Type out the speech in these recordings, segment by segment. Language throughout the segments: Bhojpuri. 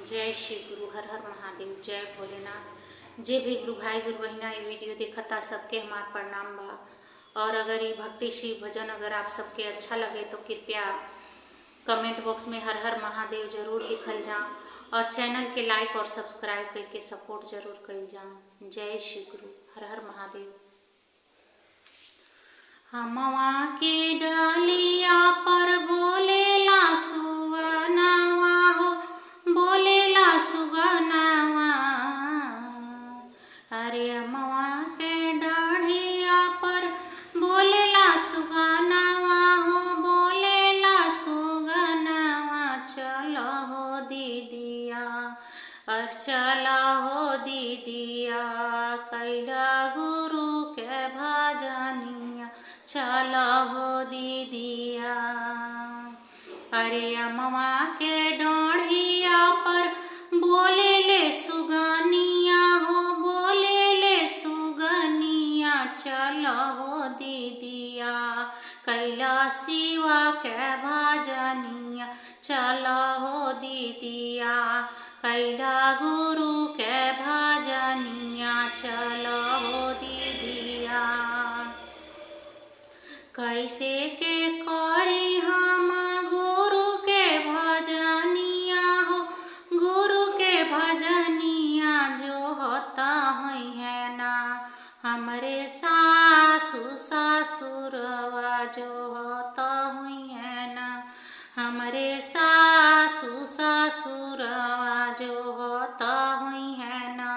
जय श्री गुरु हर हर महादेव। जय भोलेनाथ। जे भी गुरु भाई गुरु बहना ये वीडियो देखता सबके हमार प्रणाम बा। और अगर ये भक्ति शिव भजन अगर आप सबके अच्छा लगे तो कृपया कमेंट बॉक्स में हर हर महादेव जरूर लिखल जा और चैनल के लाइक और सब्सक्राइब करके सपोर्ट जरूर कर जा। जय श्री गुरु हर हर महादेव। हमवा के डालिया पर बोलेला सुगनावा हो, बोलेला सुगनावा। अरे हमवा के डाढ़िया पर बोलेला सुगनावा हो, बोलेला सुगनावा। चलो हो दीदिया और चलो हो दीदिया, कैला गुरु के भजनिया। चलो हो दीदिया। अरे अम्मा के डाढ़िया पर बोले ले सुगनिया हो, बोले ले सुगनिया। चलो हो दीदिया, कैला शिवा के भजनिया। चलो हो दीदिया, कैला गुरु के भजनिया। चलो हो दीदिया। कैसे के करी हम गुरु के भजनिया हो, गुरु के भजनिया। जो होता है ना हमरे सासु ससुरवा, जो होता है ना हमरे सासु ससुरवा, जो होता है ना।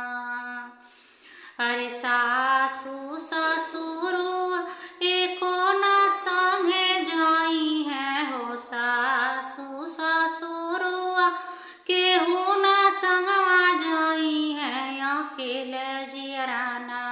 अरे सासु ससुरवा एको ना संगे जाई है हो, सासु ससुरवा केहू ना संगवा जाई है। अकेले जियराना,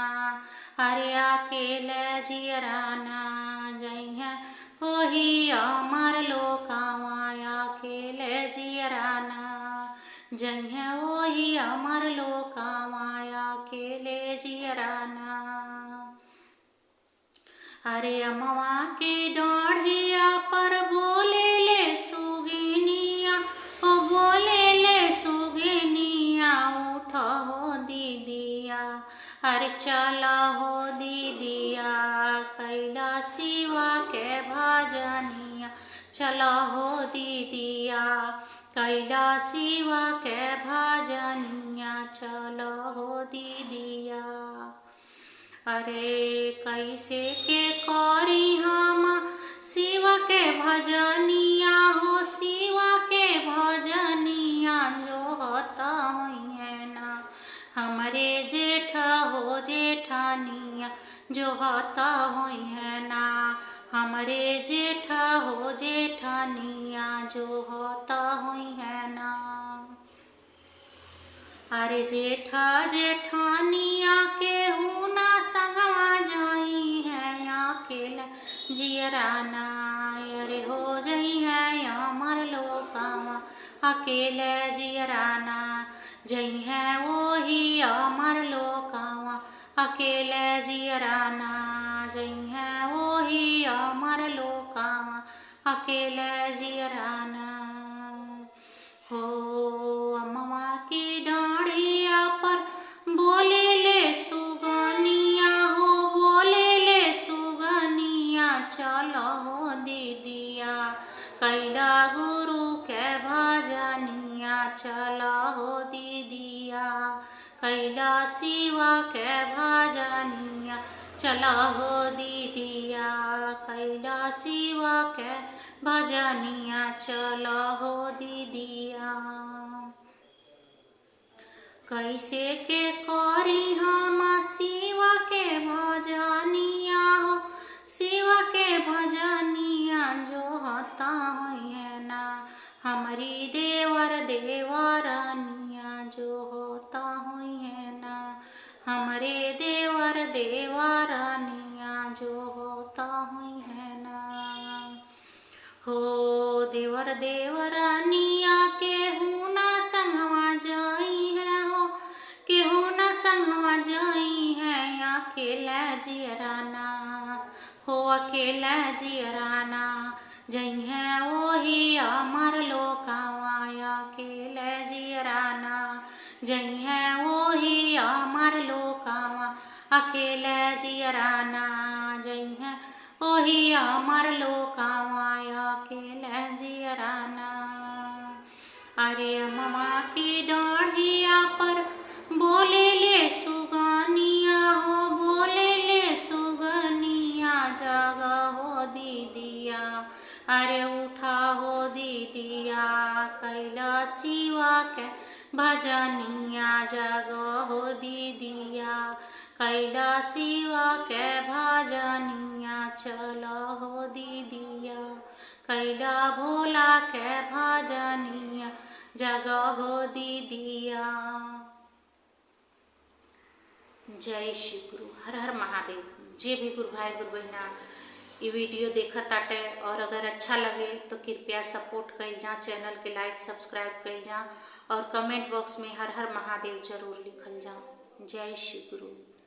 अरे अकेले जियराना जाई है वही अमर लोकावा। अकेले जियराना जाई है वही अमर लोकावा। अकेले जियराना। अरे अम्मा के डाढ़िया पर बोले ले सुगनिया, ओ बोले ले सुगनिया। उठो हो दीदिया, अरे चलो हो दीदिया, कैला शिवा के भजनिया। चलो हो दीदिया, कैला शिवा के भजनिया। चलो हो दीदिया। अरे कैसे के करी हम शिव के भजनिया हो, शिव के भजनिया। जो होता है ना हमरे जेठ हो जेठानिया, जो होता है ना हमरे जेठ हो जेठानिया। जो होता है ना अरे जेठा जेठानिया केहू ना संगवा जाई है। अकेला जियराना अरे हो जाई है अमर लोकावा। अकेले जियराना जई है वही अमर लोकावा। अकेले जियराना जई है वही अमर लोकावा। अकेले जियराना हो। अम्मा की डाढ़िया पर बोले ले सुगनिया हो, बोले ले सुगनिया। चलो हो दीदिया, कैला गुरु के भजनिया। चलो हो दीदिया, कैला शिवा के भजनिया। चलो हो दीदिया, कैला शिवा के भजनिया। चलो हो दीदिया। कैसे के करी हम शिव के भजनिया हो, शिव के भजनिया। जो होता है ना हमारी देवर देवरानिया। जो होता है ना हमारे देवर देवरानिया। जो होता है ना हो देवर देवरानिया। केहू ना संगवा जाई है हो, केहू ना संगवा जाई है। अकेला जियराना हो, अकेला जियराना जई है वही अमर लोकावा। अकेले जियराना जइहे ओही अमर लोकावा अकेले जियराना, जइहे ओही अमर लोकावा अकेले जियराना। अरे अम्मा की डाढ़िया पर बोले ले सुगनिया हो, बोले ले सुगनिया, जागा हो दीदिया, अरे उठा हो दीदिया, कैला शिवा के भजनिया, जागा हो दीदिया, कैला शिवा के भजनिया, चला हो दीदिया, कैला भोला के भजनिया, जागा हो दीदिया। जय श्री गुरु, हर हर महादेव। जे भी गुरु भाई गुरु बहना ये वीडियो देखा ताटे और अगर अच्छा लगे तो कृपया सपोर्ट कर जा, चैनल के लाइक सब्सक्राइब कर जा और कमेंट बॉक्स में हर हर महादेव जरूर लिखल जा। जय श्री गुरु।